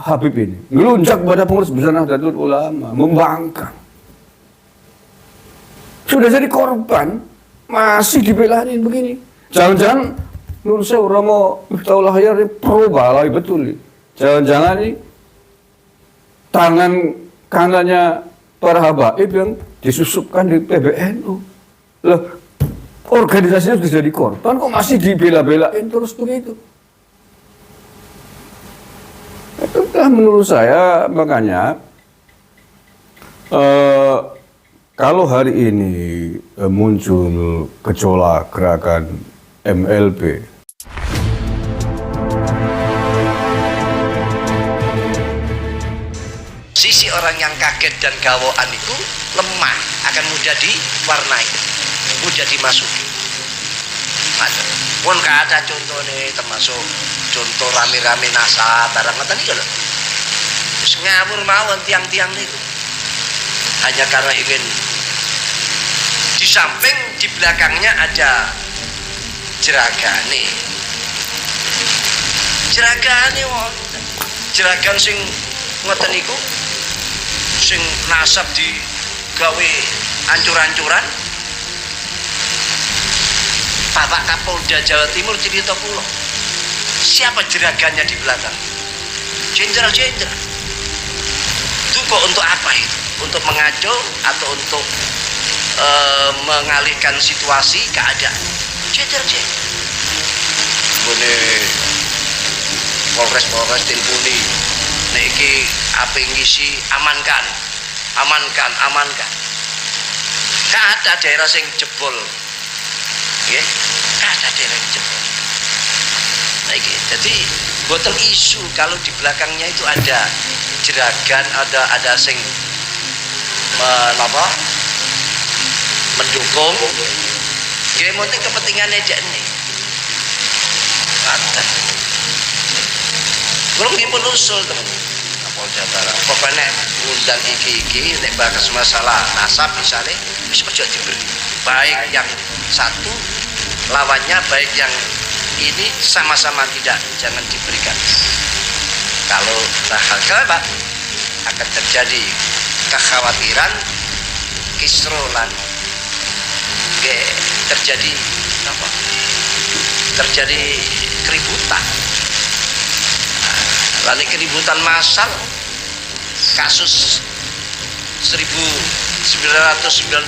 Habib ini ngelunjak pada pengurus besar Nahdlatul Ulama, membangkang. Sudah jadi korban, masih dibelain begini. Jangan-jangan Nur Sewu Romo Miftahul Akhyar ini pro balai betul. Jangan-jangan ini tangan kanannya para habaib yang disusupkan di PBNU. Loh, organisasinya sudah jadi korban, kok masih dibela-belain terus begitu? Itulah menurut saya, makanya kalau hari ini muncul gejolak gerakan MLP, sisi orang yang kaget dan gawaan itu lemah, akan mudah diwarnai, mudah dimasuki. Pun ada contoh nih, termasuk contoh rame-rame nasa barang ngoten iki lho. Terus ngawur mawon tiang-tiang niku. Hanya karena ingin di samping di belakangnya ada jeragane. Jeragane wonten. Jeragan sing ngoten niku sing nasab digawe ancur-ancuran. Bapak Kapolda Jawa Timur cerita kula. Siapa jeragannya di belakang? Jenderal-jenderal. Itu kok untuk apa itu? Untuk mengacau atau untuk mengalihkan situasi keadaan? Jenderal-jenderal. Bone Polres tilpuni. Nek iki ape ngisi amankan. Ada daerah sing jebol. Nggih, ada daerah yang jebol. Nah, jadi boten isu kalau di belakangnya itu ada jeragan, ada sing mendukung. Nggih, mungkin kepentingannya dia ini. Ada. Kalau pun usul teman. Kapolda Barang. Pokoknya undang iki nek bahas masalah nasab misalnya, wis aja diberi. Baik yang satu lawannya, baik yang ini sama-sama tidak, jangan diberikan. Kalau hal kelapa akan terjadi kekhawatiran kisrolan, terjadi apa? Terjadi keributan. Lalu keributan massal, kasus 1998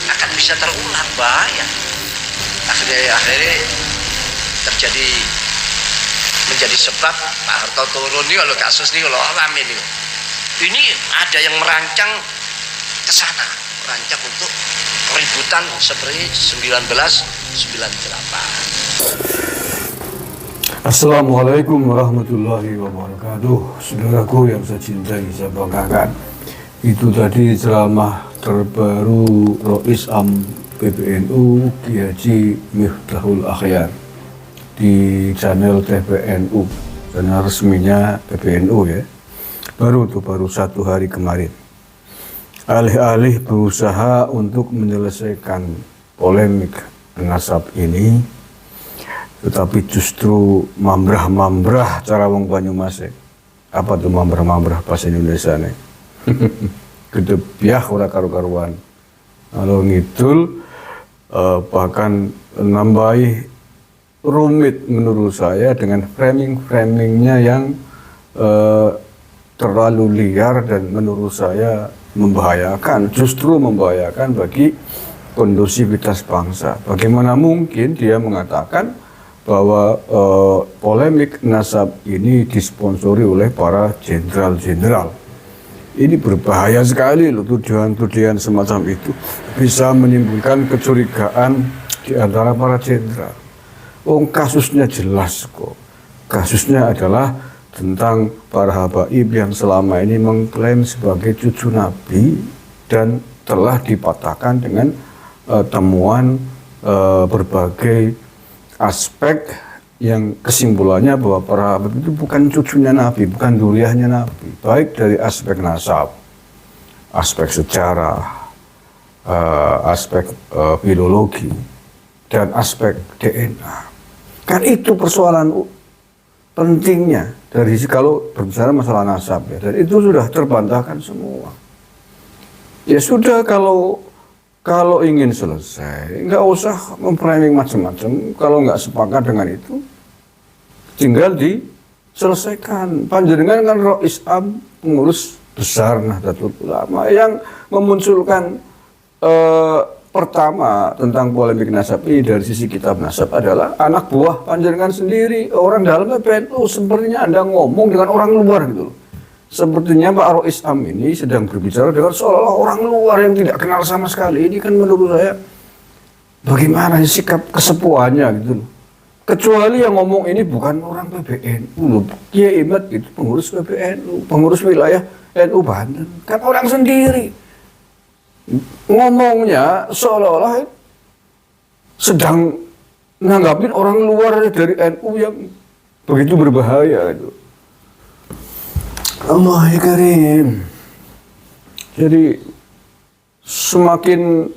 akan bisa terulang, bahaya. Akhirnya terjadi menjadi sebab Pak Harto turun nih kalau kasus nih kalau rame nih. Ini ada yang merancang ke sana, merancang untuk keributan seperti 1998. Assalamualaikum warahmatullahi wabarakatuh. Saudaraku yang saya cintai, saya banggakan. Itu tadi ceramah terbaru Rois Am PBNU Kiai Haji Miftahul Akhyar di channel TPNU, channel resminya PBNU ya. Baru 1 hari kemarin. Alih-alih berusaha untuk menyelesaikan polemik nasab ini, tetapi justru mambrah-mambrah cara wong Banyumas. Apa tuh mambrah-mambrah bahasa Indonesia nih? Gedebyah ora karu-karuan. Kalau ngidul bahkan nambahi rumit menurut saya dengan framingnya yang terlalu liar dan menurut saya membahayakan, justru membahayakan bagi kondusivitas bangsa. Bagaimana mungkin dia mengatakan bahwa polemik nasab ini disponsori oleh para jenderal-jenderal. Ini berbahaya sekali loh, tuduhan-tuduhan semacam itu bisa menimbulkan kecurigaan di antara para jenderal. Kasusnya jelas kok. Kasusnya adalah tentang para habaib yang selama ini mengklaim sebagai cucu Nabi dan telah dipatahkan dengan temuan berbagai aspek yang kesimpulannya bahwa para habaib itu bukan cucunya Nabi, bukan duriahnya Nabi, baik dari aspek nasab, aspek sejarah, aspek filologi, dan aspek DNA. Kan itu persoalan pentingnya dari kalau berbicara masalah nasab ya, dan itu sudah terbantahkan semua. Ya sudah, kalau ingin selesai, nggak usah memframing macam-macam. Kalau nggak sepakat dengan itu, tinggal diselesaikan. Panjenengan kan Rois Am, pengurus besar Nahdlatul Ulama yang memunculkan pertama tentang polemik nasab ini dari sisi kitab nasab adalah anak buah panjenengan sendiri, orang dalamnya PNU. Sepertinya Anda ngomong dengan orang luar gitu loh. Sepertinya Pak Rois Am ini sedang berbicara dengan seolah-olah orang luar yang tidak kenal sama sekali. Ini kan menurut saya bagaimana sikap kesepuannya gitu loh. Kecuali yang ngomong ini bukan orang PBNU loh, Kiai Imad itu pengurus PBNU, pengurus wilayah NU Banten, kan orang sendiri. Ngomongnya seolah-olah sedang nanggapin orang luar dari NU yang begitu berbahaya itu. Allah ya Karim. Jadi semakin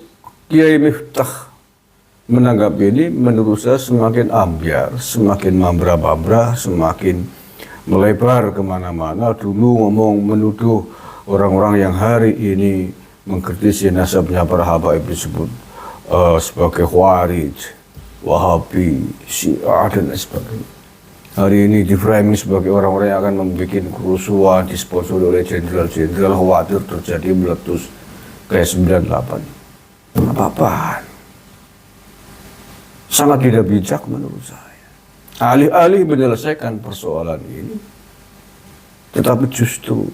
Kiai Miftah menanggapi ini, menurut saya semakin ambiar, semakin mambra-mambra, semakin melebar kemana-mana. Dulu ngomong menuduh orang-orang yang hari ini mengkritisi nasabnya para habaib disebut sebagai Khawarij, Wahabi, Syiah dan lain sebagainya. Hari ini di framing sebagai orang-orang yang akan membuat kerusuhan, disponsori oleh jenderal-jenderal, khawatir terjadi meletus kayak 98. Apa-apaan? Sangat tidak bijak menurut saya. Alih-alih menyelesaikan persoalan ini, tetapi justru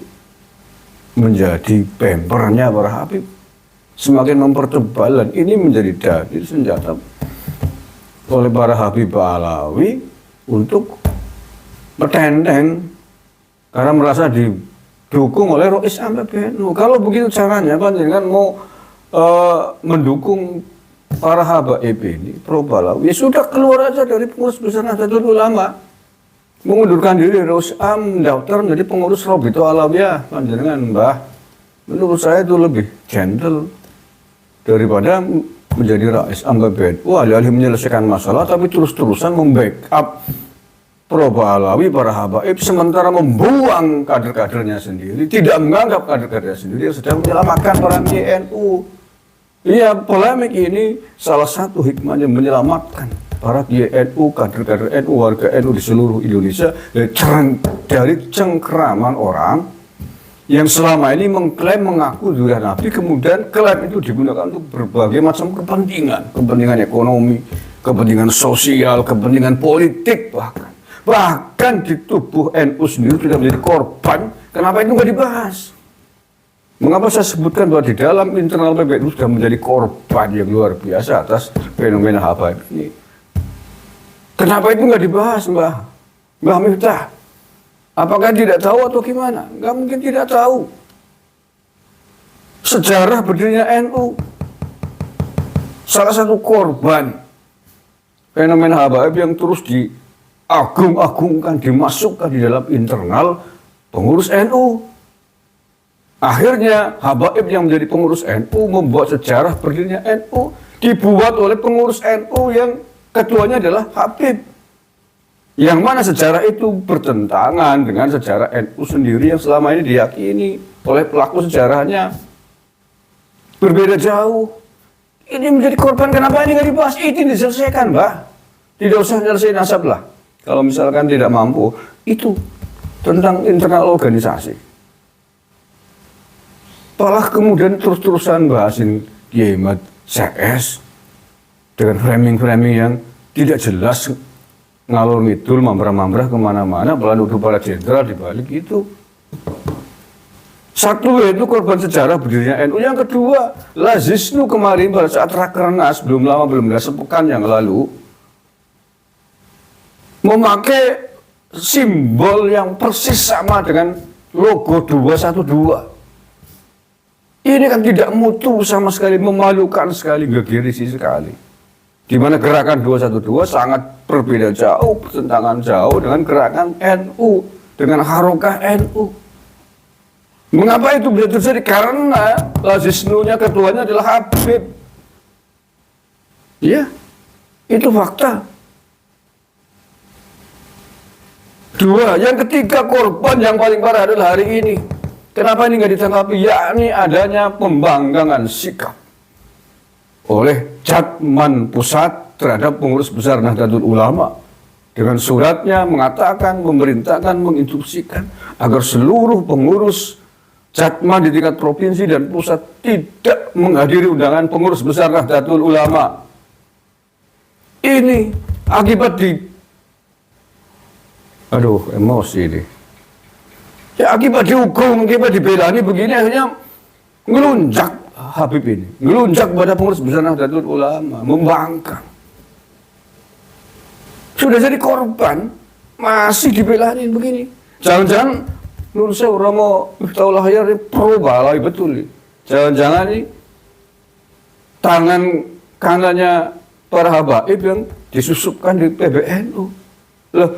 menjadi pempernya para Habib, semakin mempertebal, dan ini menjadi dalil senjata oleh para Habib Alawi untuk bertenteng karena merasa didukung oleh Rois Am PBNU. Kalau begitu caranya, panjenengan mau mendukung para habaib ini pro Balawi, ya sudah keluar aja dari pengurus besar Nahdlatul Ulama, mengundurkan diri Rois Am, daftar menjadi pengurus Rabithah Alawiyah. Panjenengan Mbah, menurut saya itu lebih gentle daripada menjadi Rois Am PBNU, alih-alih menyelesaikan masalah tapi terus-terusan membackup pro Balawi, para habaib, sementara membuang kader-kadernya sendiri, tidak menganggap kader-kadernya sendiri yang sedang menyelamatkan para NU. Iya, polemik ini salah satu hikmahnya menyelamatkan para NU, kader-kader NU, warga NU di seluruh Indonesia dari cengkeraman orang yang selama ini mengklaim mengaku zuriat Nabi, kemudian klaim itu digunakan untuk berbagai macam kepentingan ekonomi, kepentingan sosial, kepentingan politik, bahkan di tubuh NU sendiri sudah menjadi korban. Kenapa itu nggak dibahas? Mengapa saya sebutkan bahwa di dalam internal PBNU sudah menjadi korban yang luar biasa atas fenomena habaib ini? Kenapa itu nggak dibahas, Mbah Miftah? Apakah tidak tahu atau gimana? Nggak mungkin tidak tahu. Sejarah berdirinya NU, salah satu korban fenomena habaib yang terus diagung-agungkan, dimasukkan di dalam internal pengurus NU. Akhirnya habaib yang menjadi pengurus NU membuat sejarah berdirinya NU, dibuat oleh pengurus NU yang ketuanya adalah Habib. Yang mana sejarah itu bertentangan dengan sejarah NU sendiri yang selama ini diyakini oleh pelaku sejarahnya. Berbeda jauh. Ini menjadi korban, kenapa ini nggak dibahas? Ini diselesaikan, Mbak. Tidak usah nyelesain nasab lah. Kalau misalkan tidak mampu, itu tentang internal organisasi. Malah kemudian terus-terusan bahasin Kiai Imad CS dengan framing-framing yang tidak jelas, ngalor ngidul, mambrah-mambrah kemana-mana, malah nuduh para jenderal di balik itu. Satu, yaitu korban sejarah berdirinya NU. Yang kedua, Lazisnu kemarin pada saat Rakernas belum sepekan yang lalu memakai simbol yang persis sama dengan logo 212. Ini kan tidak mutu sama sekali, memalukan sekali, gegirisi sekali. Di mana gerakan 212 sangat berbeda jauh, bertentangan jauh dengan gerakan NU, dengan harokah NU. Mengapa itu bisa terjadi? Karena Lazisnunya, ketuanya adalah Habib. Ya, itu fakta. Dua, yang ketiga korban yang paling parah adalah hari ini. Kenapa ini nggak ditangkapi? Yakni adanya pembangkangan sikap oleh Jatman Pusat terhadap pengurus besar Nahdlatul Ulama dengan suratnya mengatakan, memerintahkan, menginstruksikan agar seluruh pengurus Jatman di tingkat provinsi dan pusat tidak menghadiri undangan pengurus besar Nahdlatul Ulama. Ini akibat emosi ini. Ya akibat dihukum, akibat dibela ini begini akhirnya ngelunjak Habib ini, ngelunjak pada pengurus besar Nahdlatul Ulama, membangkang. Sudah jadi korban, masih dibelain begini. Jangan-jangan Nur Sewu Romo Miftahul Hayar ini pro balai betul nih. Jangan-jangan ini tangan kanannya para habaib yang disusupkan di PBNU. Loh,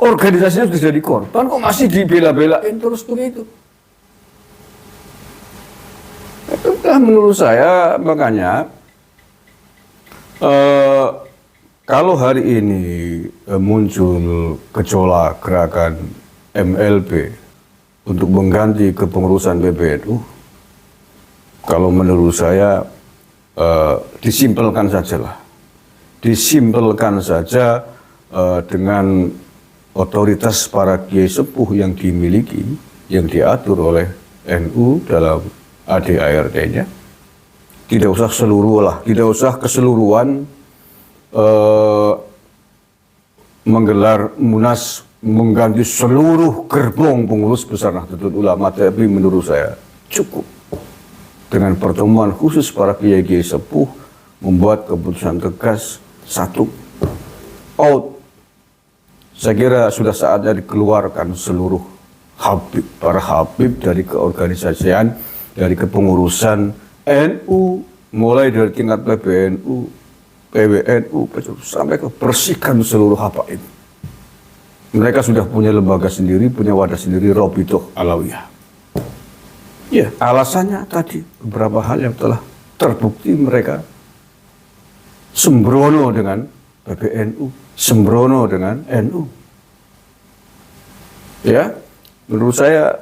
organisasinya sudah jadi korban, kok masih dibela-belain terus begitu? Nah, menurut saya makanya kalau hari ini muncul gejolak gerakan MLP untuk mengganti kepengurusan PBNU, kalau menurut saya disimpelkan sajalah, disimpelkan saja dengan otoritas para kiai sepuh yang dimiliki, yang diatur oleh NU dalam ADART-nya. Tidak usah tidak usah keseluruhan menggelar munas mengganti seluruh gerbong pengurus besar Nahdlatul Ulama, tapi menurut saya cukup dengan pertemuan khusus para kiai-kiai sepuh membuat keputusan tegas satu, out. Saya kira sudah saatnya dikeluarkan seluruh habib, para habib dari keorganisasian, dari kepengurusan NU, mulai dari tingkat PBNU, PBNU, sampai ke bersihkan seluruh habaib. Mereka sudah punya lembaga sendiri, punya wadah sendiri, Robitoh Alawiyah. Ya, alasannya tadi beberapa hal yang telah terbukti mereka sembrono dengan PBNU, sembrono dengan NU. Ya, menurut saya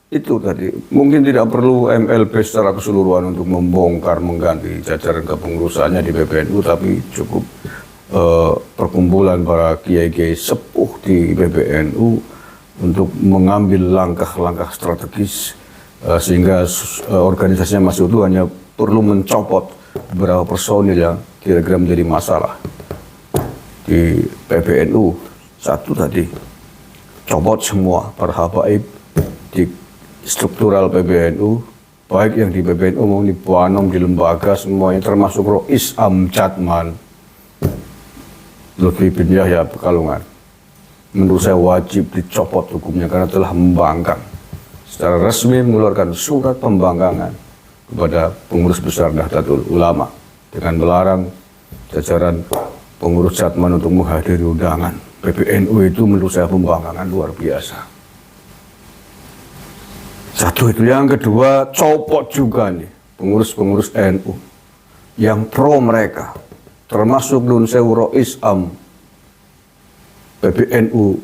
itu tadi. Mungkin tidak perlu MLP secara keseluruhan untuk membongkar, mengganti jajaran kepengurusannya di PBNU, tapi cukup perkumpulan para kiai-kiai sepuh di PBNU untuk mengambil langkah-langkah strategis sehingga organisasinya masih utuh, hanya perlu mencopot beberapa personil yang kira-kira menjadi masalah di PBNU. Satu tadi, copot semua para habaib di struktural PBNU, baik yang di PBNU maupun di Puanom, di lembaga semuanya, termasuk Rois Am Jatman Lutfi bin Yahya Pekalongan. Menurut saya wajib dicopot hukumnya karena telah membangkang, secara resmi mengeluarkan surat pembangkangan kepada pengurus besar Nahdlatul Ulama dengan melarang jajaran pengurus Jatman untuk menghadiri undangan PBNU. Itu menurut saya pembangkangan luar biasa. Satu itu. Yang kedua, copot juga nih pengurus-pengurus NU yang pro mereka, termasuk Nun Sewu Rois Am PBNU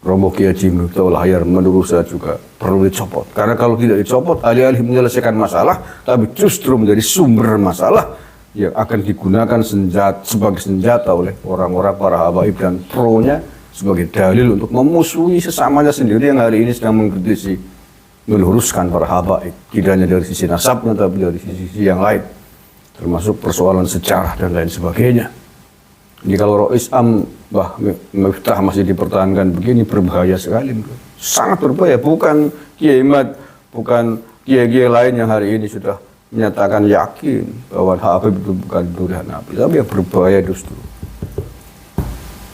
Romo Kiai Haji Miftahul Hayar, menurut saya juga perlu dicopot. Karena kalau tidak dicopot, alih-alih menyelesaikan masalah, tapi justru menjadi sumber masalah yang akan digunakan sebagai senjata oleh orang-orang para habaib dan pro-nya sebagai dalil untuk memusuhi sesamanya sendiri yang hari ini sedang mengkritisi, meluruskan para habaib, tidak hanya dari sisi nasabnya tapi dari sisi yang lain, termasuk persoalan sejarah dan lain sebagainya. Jadi kalau Rois Am Mbah Miftah masih dipertahankan begini, berbahaya sekali, sangat berbahaya. Bukan Kiai Imad, bukan kiai-kiai lain yang hari ini sudah menyatakan yakin bahwa Habib itu bukan pilihan Nabi, tapi yang berbahaya justru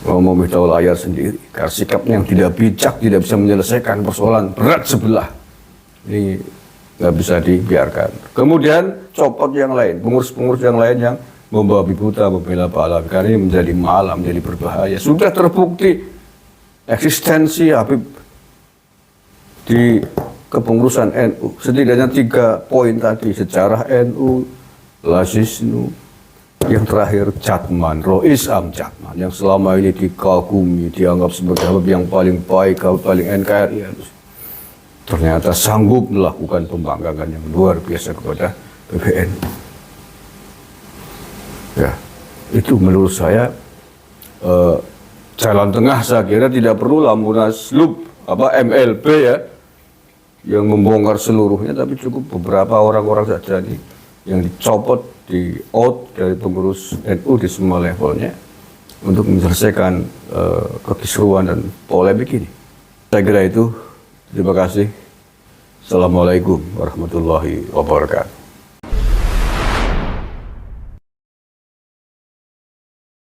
Romo Miftahul Hayar sendiri, karena sikapnya yang tidak bijak, tidak bisa menyelesaikan persoalan berat sebelah. Ini nggak bisa dibiarkan. Kemudian copot yang lain, pengurus-pengurus yang lain yang membabi buta, membela Pak Alawi, karena ini menjadi malam, menjadi berbahaya. Sudah terbukti eksistensi Habib di kepengurusan NU. Setidaknya 3 poin tadi, sejarah NU, Lazisnu, Yang terakhir Catman, Rois Am Catman, yang selama ini dikagumi, dianggap sebagai Habib yang paling baik, paling NKRI, ternyata sanggup melakukan pembangkangan yang luar biasa kepada PBNU. Ya, itu menurut saya jalan tengah. Saya kira tidak perlulah Munaslup MLB ya yang membongkar seluruhnya, tapi cukup beberapa orang-orang saja yang dicopot, di out dari pengurus NU di semua levelnya untuk menyelesaikan kekisruan dan polemik ini. Saya kira itu. Terima kasih. Assalamualaikum warahmatullahi wabarakatuh.